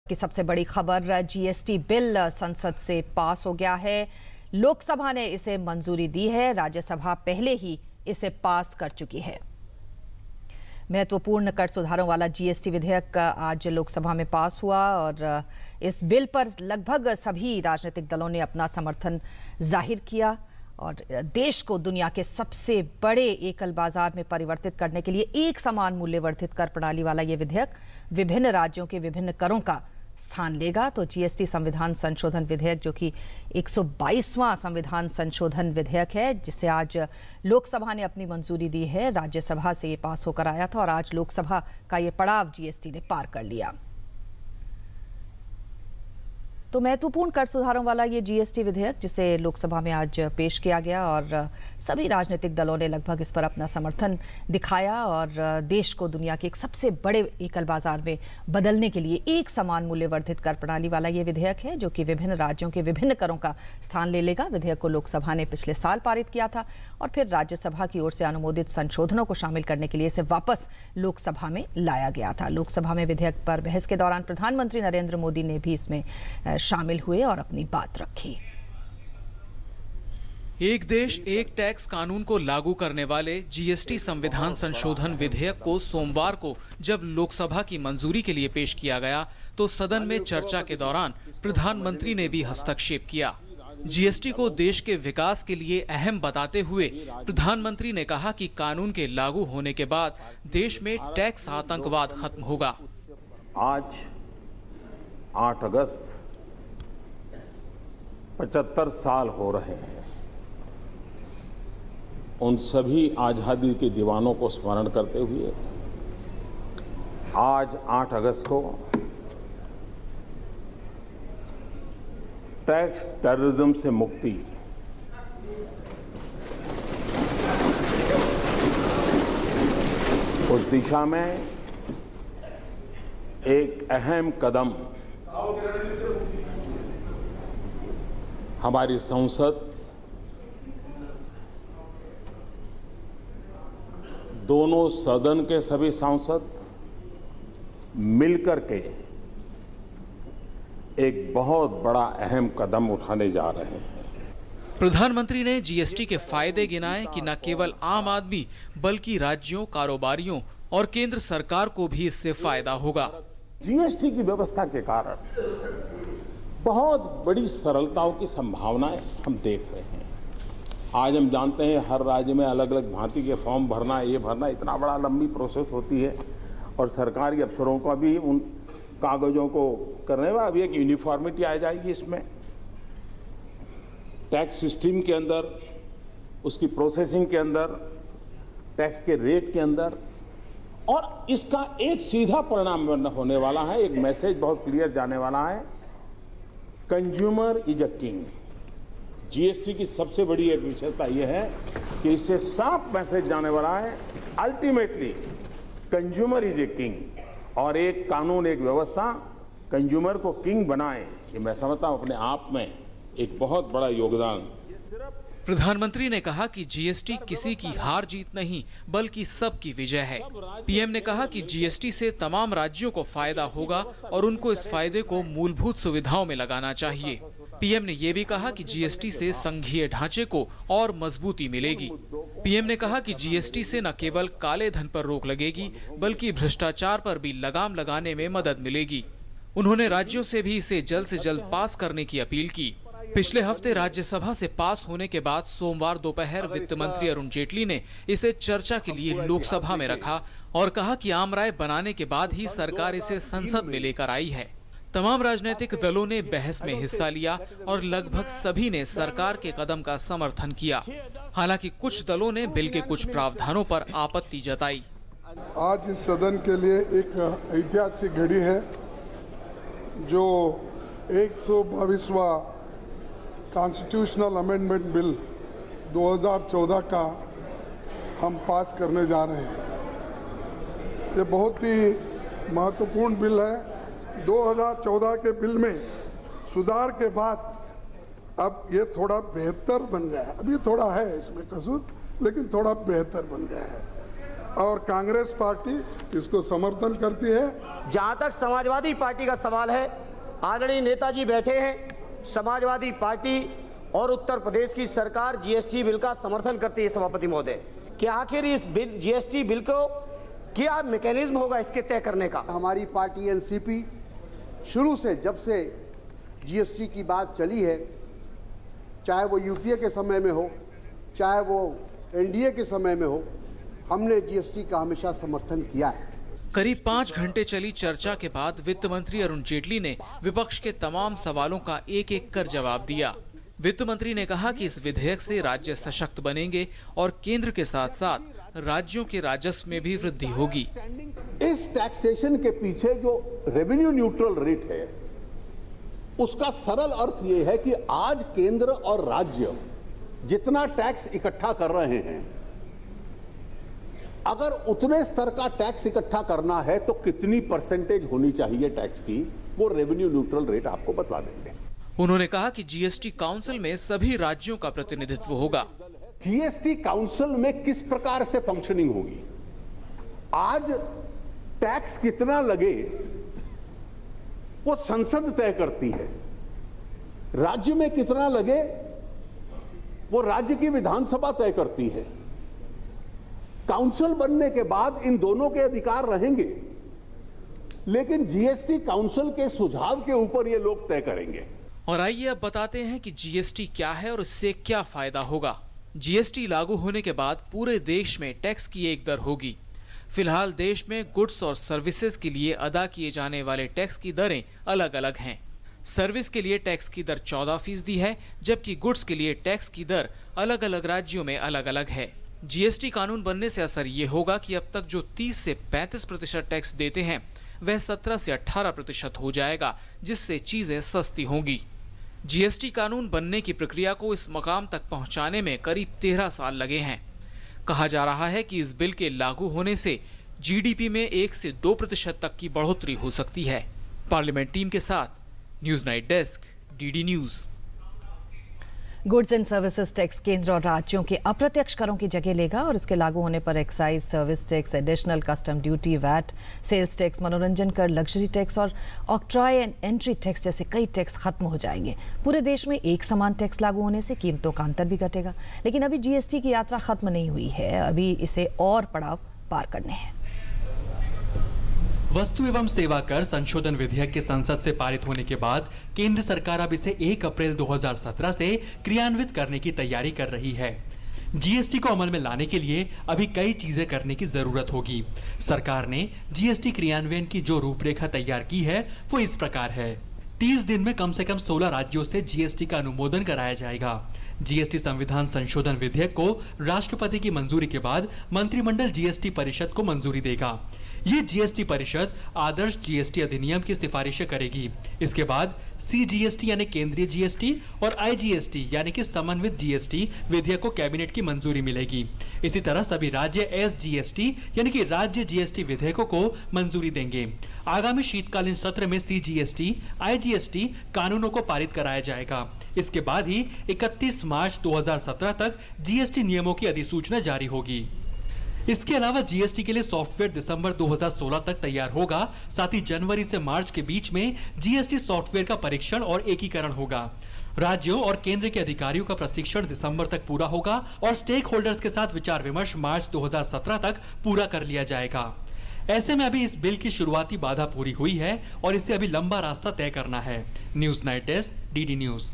की सबसे बड़ी खबर, जीएसटी बिल संसद से पास हो गया है। लोकसभा ने इसे मंजूरी दी है, राज्यसभा पहले ही इसे पास कर चुकी है। महत्वपूर्ण कर सुधारों वाला जीएसटी विधेयक आज लोकसभा में पास हुआ और इस बिल पर लगभग सभी राजनीतिक दलों ने अपना समर्थन जाहिर किया और देश को दुनिया के सबसे बड़े एकल बाजार में परिवर्तित करने के लिए एक समान मूल्य वर्धित कर प्रणाली वाला ये विधेयक विभिन्न राज्यों के विभिन्न करों का स्थान लेगा। तो जीएसटी संविधान संशोधन विधेयक, जो कि 122वां संविधान संशोधन विधेयक है, जिसे आज लोकसभा ने अपनी मंजूरी दी है, राज्यसभा से ये पास होकर आया था और आज लोकसभा का ये पड़ाव जीएसटी ने पार कर लिया। तो महत्वपूर्ण कर सुधारों वाला ये जीएसटी विधेयक, जिसे लोकसभा में आज पेश किया गया और सभी राजनीतिक दलों ने लगभग इस पर अपना समर्थन दिखाया और देश को दुनिया के एक सबसे बड़े एकल बाजार में बदलने के लिए एक समान मूल्य वर्धित कर प्रणाली वाला ये विधेयक है, जो कि विभिन्न राज्यों के विभिन्न करों का स्थान ले लेगा। विधेयक को लोकसभा ने पिछले साल पारित किया था और फिर राज्यसभा की ओर से अनुमोदित संशोधनों को शामिल करने के लिए इसे वापस लोकसभा में लाया गया था। लोकसभा में विधेयक पर बहस के दौरान प्रधानमंत्री नरेंद्र मोदी ने भी इसमें शामिल हुए और अपनी बात रखी। एक देश एक टैक्स कानून को लागू करने वाले जीएसटी संविधान संशोधन विधेयक को सोमवार को जब लोकसभा की मंजूरी के लिए पेश किया गया तो सदन में चर्चा के दौरान प्रधानमंत्री ने भी हस्तक्षेप किया। जीएसटी को देश के विकास के लिए अहम बताते हुए प्रधानमंत्री ने कहा कि कानून के लागू होने के बाद देश में टैक्स आतंकवाद खत्म होगा। आज 8 अगस्त 75 साल हो रहे हैं। उन सभी आजादी के दीवानों को स्मरण करते हुए आज 8 अगस्त को टैक्स टेररिज्म से मुक्ति, उस दिशा में एक अहम कदम हमारी संसद, दोनों सदन के सभी सांसद मिलकर के एक बहुत बड़ा अहम कदम उठाने जा रहे हैं। प्रधानमंत्री ने जीएसटी के फायदे गिनाए कि न केवल आम आदमी बल्कि राज्यों, कारोबारियों और केंद्र सरकार को भी इससे फायदा होगा। जीएसटी की व्यवस्था के कारण बहुत बड़ी सरलताओं की संभावनाएं हम देख रहे हैं। आज हम जानते हैं हर राज्य में अलग अलग भांति के फॉर्म भरना, ये भरना, इतना बड़ा लंबी प्रोसेस होती है और सरकारी अफसरों का भी उन कागजों को करने में अभी एक यूनिफॉर्मिटी आ जाएगी। इसमें टैक्स सिस्टम के अंदर, उसकी प्रोसेसिंग के अंदर, टैक्स के रेट के अंदर, और इसका एक सीधा परिणाम होने वाला है, एक मैसेज बहुत क्लियर जाने वाला है, consumer is a king. GST की सबसे बड़ी एक विशेषता यह है कि इससे साफ मैसेज जाने वाला है, ultimately consumer is a king, और एक कानून, एक व्यवस्था कंज्यूमर को किंग बनाए, ये मैं समझता हूं अपने आप में एक बहुत बड़ा योगदान। प्रधानमंत्री ने कहा कि जीएसटी किसी की हार जीत नहीं बल्कि सबकी विजय है। पीएम ने कहा कि जीएसटी से तमाम राज्यों को फायदा होगा और उनको इस फायदे को मूलभूत सुविधाओं में लगाना चाहिए। पीएम ने ये भी कहा कि जीएसटी से संघीय ढांचे को और मजबूती मिलेगी। पीएम ने कहा कि जीएसटी से न केवल काले धन पर रोक लगेगी बल्कि भ्रष्टाचार पर भी लगाम लगाने में मदद मिलेगी। उन्होंने राज्यों से भी इसे जल्द से जल्द पास करने की अपील की। पिछले हफ्ते राज्यसभा से पास होने के बाद सोमवार दोपहर वित्त मंत्री अरुण जेटली ने इसे चर्चा के लिए लोकसभा में रखा और कहा कि आम राय बनाने के बाद ही सरकार इसे संसद में लेकर आई है। तमाम राजनीतिक दलों ने बहस में हिस्सा लिया और लगभग सभी ने सरकार के कदम का समर्थन किया। हालांकि कुछ दलों ने बिल के कुछ प्रावधानों पर आपत्ति जताई। आज इस सदन के लिए एक ऐतिहासिक घड़ी है, जो 122वां कॉन्स्टिट्यूशनल अमेंडमेंट बिल 2014 का हम पास करने जा रहे हैं। ये बहुत ही महत्वपूर्ण बिल है। 2014 के बिल में सुधार के बाद अब ये थोड़ा बेहतर बन गया है। अभी थोड़ा है इसमें कसूर, लेकिन थोड़ा बेहतर बन गया है। और कांग्रेस पार्टी इसको समर्थन करती है। जहां तक समाजवादी पार्टी का सवाल है, आदरणीय नेताजी बैठे हैं। समाजवादी पार्टी और उत्तर प्रदेश की सरकार जीएसटी बिल का समर्थन करती है। सभापति महोदय, कि आखिर इस बिल जीएसटी बिल को क्या मैकेनिज्म होगा इसके तय करने का? हमारी पार्टी एनसीपी शुरू से, जब से जीएसटी की बात चली है, चाहे वो यूपीए के समय में हो, चाहे वो एनडीए के समय में हो, हमने जीएसटी का हमेशा समर्थन किया है। करीब 5 घंटे चली चर्चा के बाद वित्त मंत्री अरुण जेटली ने विपक्ष के तमाम सवालों का एक एक कर जवाब दिया। वित्त मंत्री ने कहा कि इस विधेयक से राज्य सशक्त बनेंगे और केंद्र के साथ साथ राज्यों के राजस्व में भी वृद्धि होगी। इस टैक्सेशन के पीछे जो रेवेन्यू न्यूट्रल रेट है, उसका सरल अर्थ यह है कि आज केंद्र और राज्य जितना टैक्स इकट्ठा कर रहे हैं, अगर उतने स्तर का टैक्स इकट्ठा करना है तो कितनी परसेंटेज होनी चाहिए टैक्स की, वो रेवेन्यू न्यूट्रल रेट आपको बता देंगे। उन्होंने कहा कि जीएसटी काउंसिल में सभी राज्यों का प्रतिनिधित्व होगा। जीएसटी काउंसिल में किस प्रकार से फंक्शनिंग होगी? आज टैक्स कितना लगे वो संसद तय करती है, राज्य में कितना लगे वो राज्य की विधानसभा तय करती है। काउंसिल बनने के बाद इन दोनों के अधिकार रहेंगे, लेकिन जीएसटी काउंसिल के सुझाव के ऊपर ये लोग तय करेंगे। और आइए अब बताते हैं कि जीएसटी क्या है और इससे क्या फायदा होगा। जीएसटी लागू होने के बाद पूरे देश में टैक्स की एक दर होगी। फिलहाल देश में गुड्स और सर्विसेज के लिए अदा किए जाने वाले टैक्स की दरें अलग अलग हैं। सर्विस के लिए टैक्स की दर 14% है, जबकि गुड्स के लिए टैक्स की दर अलग अलग राज्यों में अलग अलग है। जीएसटी कानून बनने से असर ये होगा कि अब तक जो 30 से 35% टैक्स देते हैं, वह 17 से 18% हो जाएगा, जिससे चीजें सस्ती होंगी। जीएसटी कानून बनने की प्रक्रिया को इस मकाम तक पहुंचाने में करीब 13 साल लगे हैं। कहा जा रहा है कि इस बिल के लागू होने से जीडीपी में 1 से 2% तक की बढ़ोतरी हो सकती है। पार्लियामेंट टीम के साथ news night desk, DD news. Goods and services tax केंद्र और राज्यों के अप्रत्यक्ष करों की जगह लेगा और इसके लागू होने पर excise, service tax, additional custom duty, VAT, sales tax, मनोरंजन कर, लग्जरी टैक्स और ऑक्ट्रॉय एंड एंट्री टैक्स जैसे कई टैक्स खत्म हो जाएंगे। पूरे देश में एक समान टैक्स लागू होने से कीमतों का अंतर भी घटेगा। लेकिन अभी जीएसटी की यात्रा खत्म नहीं हुई है, अभी इसे और पड़ाव पार करने हैं। वस्तु एवं सेवा कर संशोधन विधेयक के संसद से पारित होने के बाद केंद्र सरकार अब इसे 1 अप्रैल 2017 से क्रियान्वित करने की तैयारी कर रही है। जीएसटी को अमल में लाने के लिए अभी कई चीजें करने की जरूरत होगी। सरकार ने जीएसटी क्रियान्वयन की जो रूपरेखा तैयार की है वो इस प्रकार है। 30 दिन में कम से कम 16 राज्यों से जीएसटी का अनुमोदन कराया जाएगा। जीएसटी संविधान संशोधन विधेयक को राष्ट्रपति की मंजूरी के बाद मंत्रिमंडल जीएसटी परिषद को मंजूरी देगा। ये जीएसटी परिषद आदर्श जीएसटी अधिनियम की सिफारिशें करेगी। इसके बाद सीजीएसटी यानी केंद्रीय जीएसटी और आईजीएसटी यानी कि समन्वित जीएसटी विधेयक को कैबिनेट की मंजूरी मिलेगी। इसी तरह सभी राज्य एसजीएसटी यानी कि राज्य जीएसटी विधेयकों को मंजूरी देंगे। आगामी शीतकालीन सत्र में सीजीएसटी, आईजीएसटी कानूनों को पारित कराया जाएगा। इसके बाद ही 31 मार्च 2017 तक जीएसटी नियमों की अधिसूचना जारी होगी। इसके अलावा जीएसटी के लिए सॉफ्टवेयर दिसंबर 2016 तक तैयार होगा। साथ ही जनवरी से मार्च के बीच में जीएसटी सॉफ्टवेयर का परीक्षण और एकीकरण होगा। राज्यों और केंद्र के अधिकारियों का प्रशिक्षण दिसंबर तक पूरा होगा और स्टेक होल्डर्स के साथ विचार विमर्श मार्च 2017 तक पूरा कर लिया जाएगा। ऐसे में अभी इस बिल की शुरुआती बाधा पूरी हुई है और इसे अभी लंबा रास्ता तय करना है। News night desk, DD news.